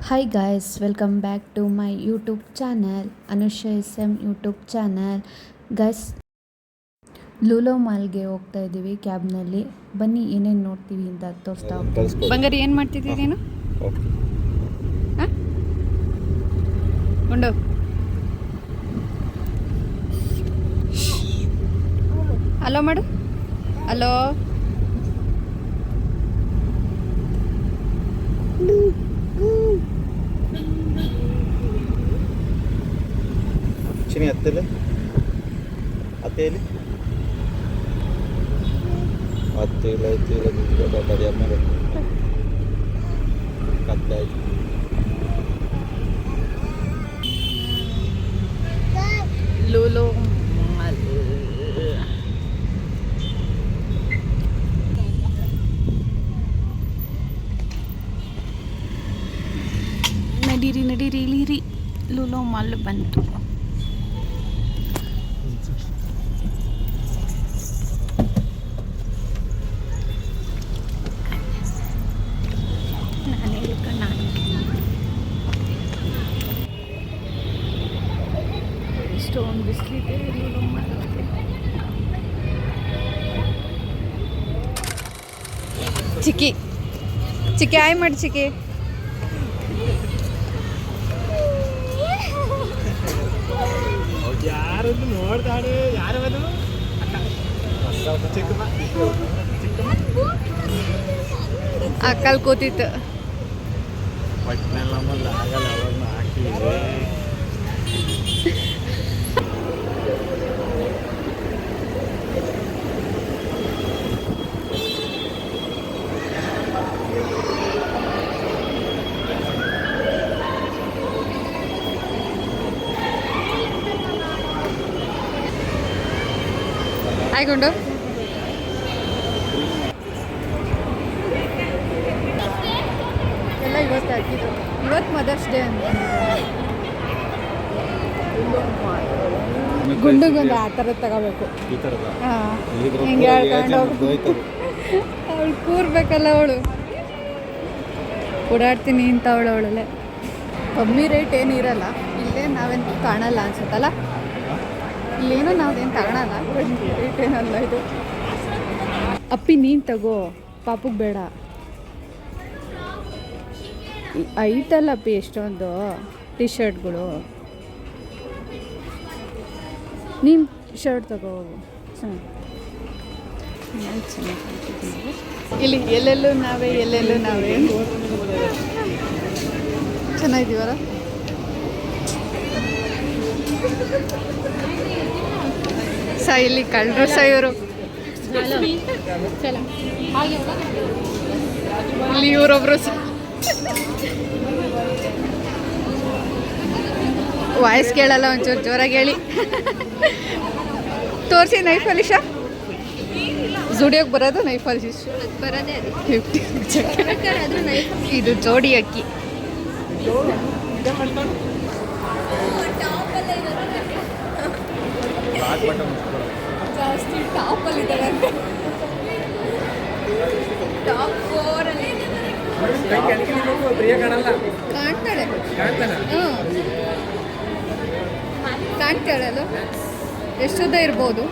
Hi guys, welcome back to my YouTube channel, Anusha SM YouTube channel. Guys, Lulu ಮಾಲ್ಗೆ ಹೋಗ್ತಾ ಇದ್ದೀವಿ ಕ್ಯಾಬ್ನಲ್ಲಿ. ಬನ್ನಿ ಏನೇನು ನೋಡ್ತೀವಿ ಅಂತ ತೋರಿಸ್ತಾ ಹೋಗ್ತೀವಿ. ಬಂಗಾರಿ ಏನು ಮಾಡ್ತಿದ್ದೀರಿ ನೀನು? ಉಂಡು ಹಲೋ ಮಾಡು. ಹಲೋ ಚಿನಿ ಹತ್ತಿಲ್ಲ ಹತ್ತೇಲಿ ಹತ್ತಿಲ್ಲ ಹತ್ತಿಲ್ಲ ಕಡಿಯಮ್ಮ ಕತ್ತಾಯ್ತು. ಲೂಲೋ ಮಾಲ್. ನಡೀರಿ ಇಳಿರಿ. ಲೂಲೋ ಮಾಲ್ ಬಂತು. ಇಷ್ಟೊಂದು ಬಿಸಿಲಿದೆ ಲೂಲೋ ಮಾಲ್ಗೆ. ಚಿಕ್ಕಿ ಆಯ್ ಮಾಡಿ ಚಿಕ್ಕಿ. ಯಾರನ್ನು ನೋಡ್ದಾಡು ಯಾರವನು ಅಕ್ಕಲ್ ಕೂತಿತ್ತು. ಒಟ್ಟಿನೆಲ್ಲ ಆಗಲ್ಲ ಅವನ್ನ ಹಾಕಿ ಆಯ್ಕೊಂಡು ಎಲ್ಲ ಇವತ್ತು ಹಾಕಿದ್ರು. ಇವತ್ತು ಮದರ್ಸ್ ಡೇ ಅಂತ ಗುಂಡುಗೊಂದು ಆ ಥರದ್ದು ತಗೋಬೇಕು. ಈ ಥರದ ಹಾಂ, ಹಿಂಗೆ ಹೇಳ್ಕೊಂಡು ಅವಳು ಕೂರ್ಬೇಕಲ್ಲ. ಅವಳು ಓಡಾಡ್ತೀನಿ ಅಂತ ಅವಳಲ್ಲೇ. ಕಮ್ಮಿ ರೇಟ್ ಏನು ಇರಲ್ಲ ಇಲ್ಲೇ. ನಾವೇನು ಕಾಣಲ್ಲ ಅನ್ಸುತ್ತಲ್ಲ ಇಲ್ಲೇನೋ ನಾವೇನು ತಗೊಳಲ್ಲ. ರೇಟ್ ಏನಲ್ಲ ಇದು. ಅಪ್ಪಿ ನೀನು ತಗೋ, ಪಾಪುಗೆ ಬೇಡ. ಐತಲ್ಲ ಅಪ್ಪಿ ಎಷ್ಟೊಂದು ಟಿ ಶರ್ಟ್ಗಳು. ನೀನು ಶರ್ಟ್ ತಗೋ. ಇಲ್ಲಿ ಎಲ್ಲೆಲ್ಲೂ ನಾವೇ ಚೆನ್ನಾಗಿದ್ದೀವಲ್ಲ. ಇಲ್ಲಿ ಕಳ್ಳರು ಇವರು. ಇಲ್ಲಿ ಇವರೊಬ್ರು ವಾಯ್ಸ್ ಕೇಳಲ್ಲ, ಒಂಚೂರು ಜೋರಾಗಿ ಹೇಳಿ. ತೋರಿಸಿ ನೈಫ್ ಅಲಿಶಾ. ಜುಡಿಯೋಗೆ ಬರೋದು ನೈಫ್ ಅಲಿಶ್ ಬರೋದೇ 50. ಇದು ಜೋಡಿ ಅಕ್ಕಿ. ಜಾಸ್ತಿ ಟಾಪಲ್ಲಿದ್ದಾರೆ. ಟಾಪ್ 4 ಅಲ್ಲಿ ಕಾಣ್ತಾಳೆ. ಕಾಣ್ತಾಳಲ್ಲ. ಎಷ್ಟುದ್ದ ಇರ್ಬೋದು?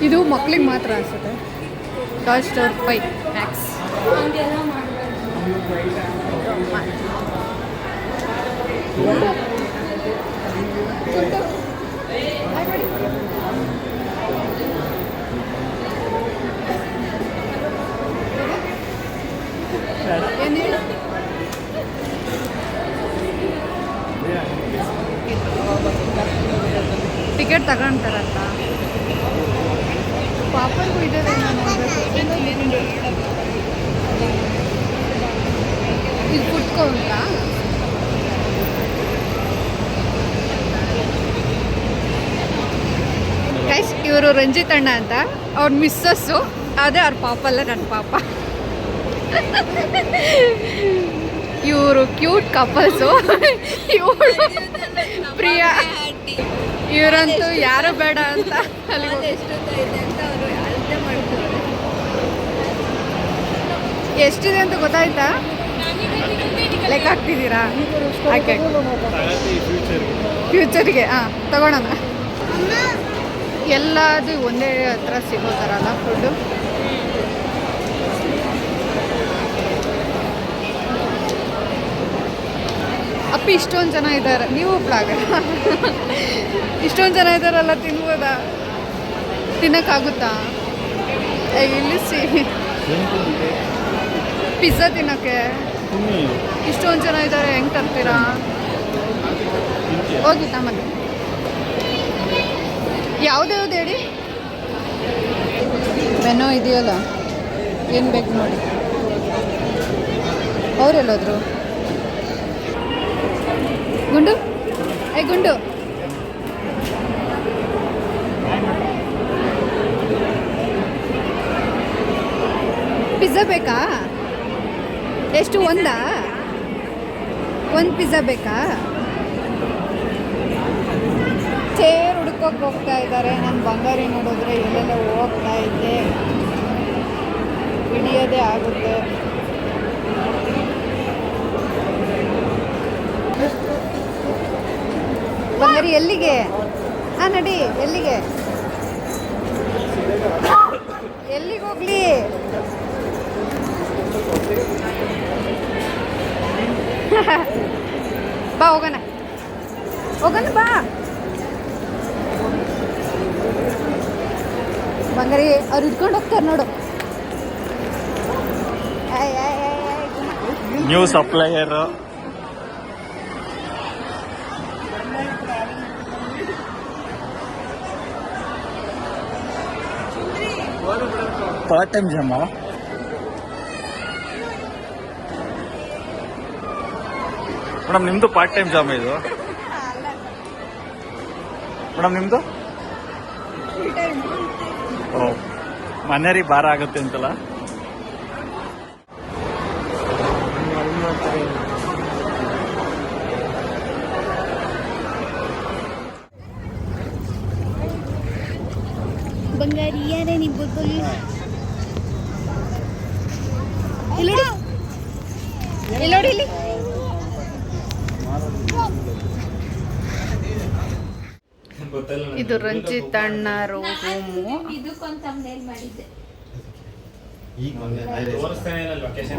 ಇದು ಮಕ್ಳಿಗೆ ಮಾತ್ರ ಅನ್ಸುತ್ತೆ. Toy store 5 Max. ಟಿಕೆಟ್ ತಗೊಂತಾರಂತ. ಪಾಪನಿಗೂ ಇದೆ ನೋಡಬೇಕು. ಇದು ಕುಟ್ಕೋ ಅಂತ. ಗೈಸ್, ಇವರು ರಂಜಿತ್ ಅಣ್ಣ ಅಂತ. ಅವ್ರ ಮಿಸ್ಸಸ್ಸು. ಅದೇ ಅವ್ರ ಪಾಪ ಅಲ್ಲ, ನನ್ನ ಪಾಪ. ಇವರು ಕ್ಯೂಟ್ ಕಪಲ್ಸು. ಇವಳು ಪ್ರಿಯಾ ಇವರಂತೂ ಯಾರು ಬೇಡ ಅಂತ ಎಷ್ಟಿದೆ ಅಂತ ಗೊತ್ತಾಯ್ತಾ? ಲೆಕ್ಕ ಹಾಕ್ತಿದ್ದೀರಾ? ಹಾಕಿ ಫ್ಯೂಚರ್ಗೆ ತಗೊಳೋಣ. ಎಲ್ಲದು ಒಂದೇ ಹತ್ರ ಸಿಗೋ ಥರ ಅಲ್ಲ ಫುಡ್ಡು. ಅಪ್ಪಿ ಇಷ್ಟೊಂದು ಜನ ಇದ್ದಾರೆ, ನೀವು ಬ್ಲಾಗರ್ ಇಷ್ಟೊಂದು ಜನ ಇದ್ದಾರಲ್ಲ, ತಿನ್ಬೋದಾ? ತಿನ್ನೋಕ್ಕಾಗುತ್ತಾ? ಇಲ್ಲಿ ಪಿಜ್ಜಾ ತಿನ್ನೋಕ್ಕೆ ಇಷ್ಟೊಂದು ಜನ ಇದ್ದಾರೆ, ಹೆಂಗೆ ತರ್ತೀರಾ? ಹೋಗಿತ್ತಾ ಮತ್ತೆ ಯಾವುದ್ಯಾವ್ದು ಹೇಳಿ? ಮೆನೋ ಇದೆಯಲ್ಲ, ಏನು ಬೇಕು ನೋಡಿ. ಅವರೆಲ್ಲೋದ್ರು? ಗುಂಡು ಗುಂಡು ಪಿಜ್ಜಾ ಬೇಕಾ? ಎಷ್ಟು? ಒಂದು ಪಿಜ್ಜಾ ಬೇಕಾ? ಚೇರ್ ಹುಡ್ಕೋಕೆ ಹೋಗ್ತಾ ಇದ್ದಾರೆ. ನಾನು ಬಂಗಾರಿ ನೋಡಿದ್ರೆ ಎಲ್ಲೆಲ್ಲ ಹೋಗ್ತಾ ಇದ್ದೆ, ಹಿಡಿಯೋದೇ ಆಗುತ್ತೆ. ಬಂಗಾರಿ ಎಲ್ಲಿಗೆ? ನಡಿ. ಎಲ್ಲಿಗೆ ಹೋಗ್ಲಿ? ಬಾ ಹೋಗೋಣ ಬಾ. ಬಂಗಾರಿ ಅವ್ರು ಇಟ್ಕೊಂಡು ಹೋಗ್ತಾರೆ ನೋಡು. New supplier part time Jammu. Madam ನಿಮ್ದು ಪಾರ್ಟ್ ಟೈಮ್ ಜಾಮ್ ಇದು? ಮೇಡಮ್ ನಿಮ್ದು? ಓ, ಮನೆಯವ್ರಿಗೆ ಭಾರ ಆಗುತ್ತೆ ಅಂತಲ್ಲ. ಬಂಗಾರಿ ಯಾರೇ ನಿಬ್ಬು ಇಲ್ಲಿ ಇದು ರಂಜಿತ್ ಅಣ್ಣ ರೂಮು.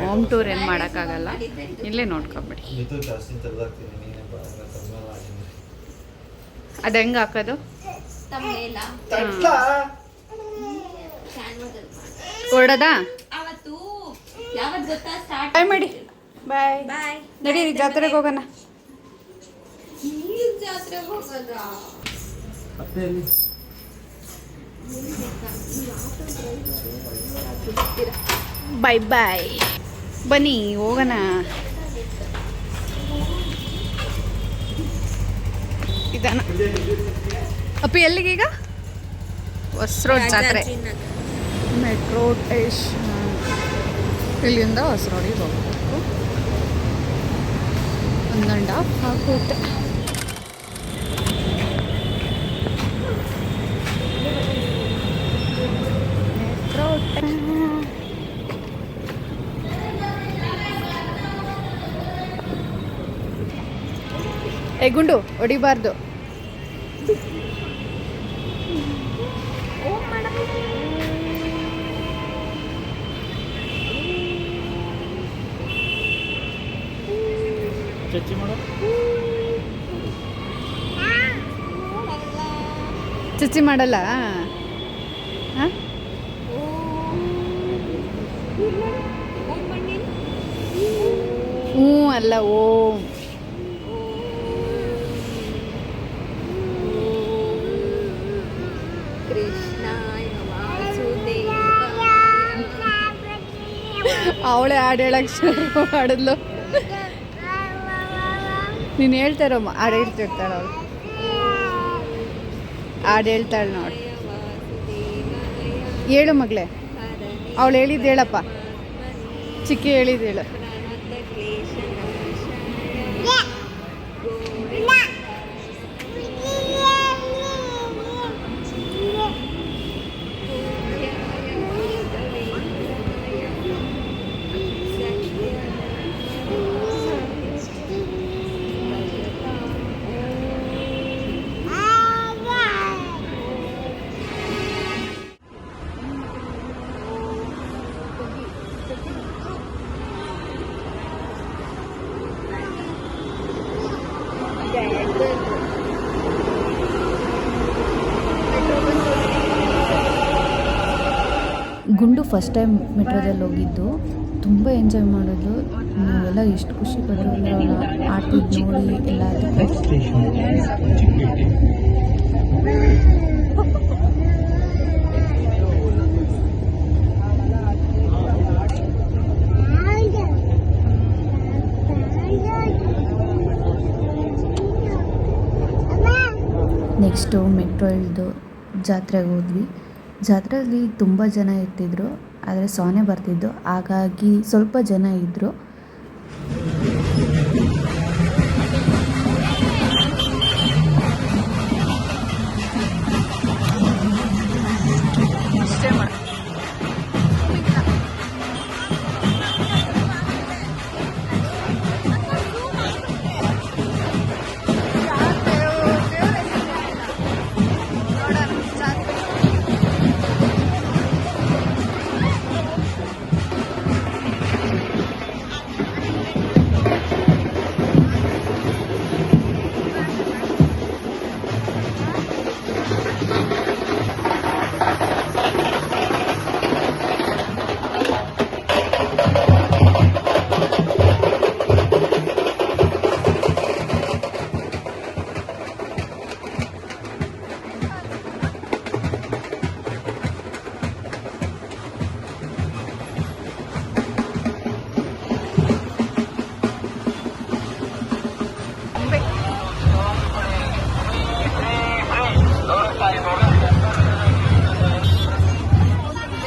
ಹೋಮ್ ಟೂರ್ ಏನು ಮಾಡೋಕ್ಕಾಗಲ್ಲ, ಇಲ್ಲೇ ನೋಡ್ಕೊಬಿಡಿ. ಅದು ಹೆಂಗೆ ಹಾಕೋದು? ಹೊರಡದಾ? ಬಾಯ್ ಮಾಡಿ. ಬಾಯ್. ನಡೀರಿ ಜಾತ್ರೆಗೆ ಹೋಗೋಣ. ಬಾಯ್ ಬಾಯ್. ಬನ್ನಿ ಹೋಗೋಣ. ಇದಾನ ಅಪ್ಪಿ ಎಲ್ಲಿಗೀಗ? ಹೊಸರೋಡ್ ಜಾತ್ರೆ, ಮೆಟ್ರೋ ಸ್ಟೇಷನ್. ಇಲ್ಲಿಂದ ಹೊಸರೋಡಿಗೆ ಹೋಗ್ಬೇಕು. 1.5 ಆಗುತ್ತೆ. ಗುಂಡು ಹೊಡಿಬಾರ್ದು. ಚುಚ್ಚಿ ಮಾಡಲ್ಲ. ಅಲ್ಲ ಓಂ. ಅವಳೆ ಹಾಡು ಹೇಳಕ್ ಶುರು ಮಾಡಿದ್ಲು. ನೀನು ಹೇಳ್ತಾರಮ್ಮ, ಹಾಡು ಹೇಳ್ತಿರ್ತಾಳೆ ಅವಳು. ಹಾಡು ಹೇಳ್ತಾಳೆ ನೋಡಿ. ಹೇಳು ಮಗಳೇ, ಅವಳು ಹೇಳಿದ್ದು ಹೇಳಪ್ಪ. ಚಿಕ್ಕಿ ಹೇಳಿದ್ದು ಹೇಳು. ಗುಂಡು ಫಸ್ಟ್ ಟೈಮ್ ಮೆಟ್ರೋದಲ್ಲಿ ಹೋಗಿದ್ದು, ತುಂಬ ಎಂಜಾಯ್ ಮಾಡೋದು. ನಾವೆಲ್ಲ ಎಷ್ಟು ಖುಷಿ ಪಟ್ಟರು ಅಂದರೆ ಅವನ ಆಟಿದ್ದು ನೋಡಿ ಎಲ್ಲದಕ್ಕೂ. ನೆಕ್ಸ್ಟು ಮೆಟ್ರೋ ಇಳಿದು ಜಾತ್ರೆಗೆ ಹೋದ್ವಿ. ಜಾತ್ರೆಯಲ್ಲಿ ತುಂಬ ಜನ ಇರ್ತಿದ್ರು, ಆದರೆ ಸೊನ್ನೆ ಬರ್ತಿದ್ದು, ಹಾಗಾಗಿ ಸ್ವಲ್ಪ ಜನ ಇದ್ದರು.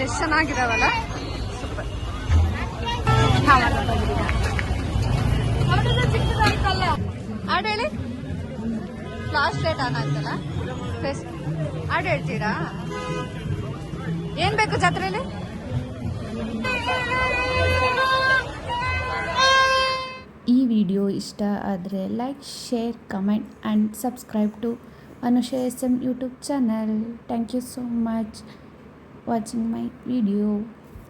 ಎಷ್ಟು ಚೆನ್ನಾಗಿದಾವಲ್ಲ, ಸೂಪರ್. ಹಾಡು ಹೇಳಿ. ಫ್ಲಾಶ್ ಲೈಟ್ ಆನ್ ಆಯ್ತಲ್ಲ, ಹಾಡು ಹೇಳ್ತೀರಾ? ಏನ್ ಬೇಕು ಜಾತ್ರೆಯಲ್ಲಿ? ಈ ವಿಡಿಯೋ ಇಷ್ಟ ಆದರೆ like, share, comment and subscribe to Anusha SM YouTube channel. Thank you so much watching my video.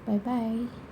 Bye bye.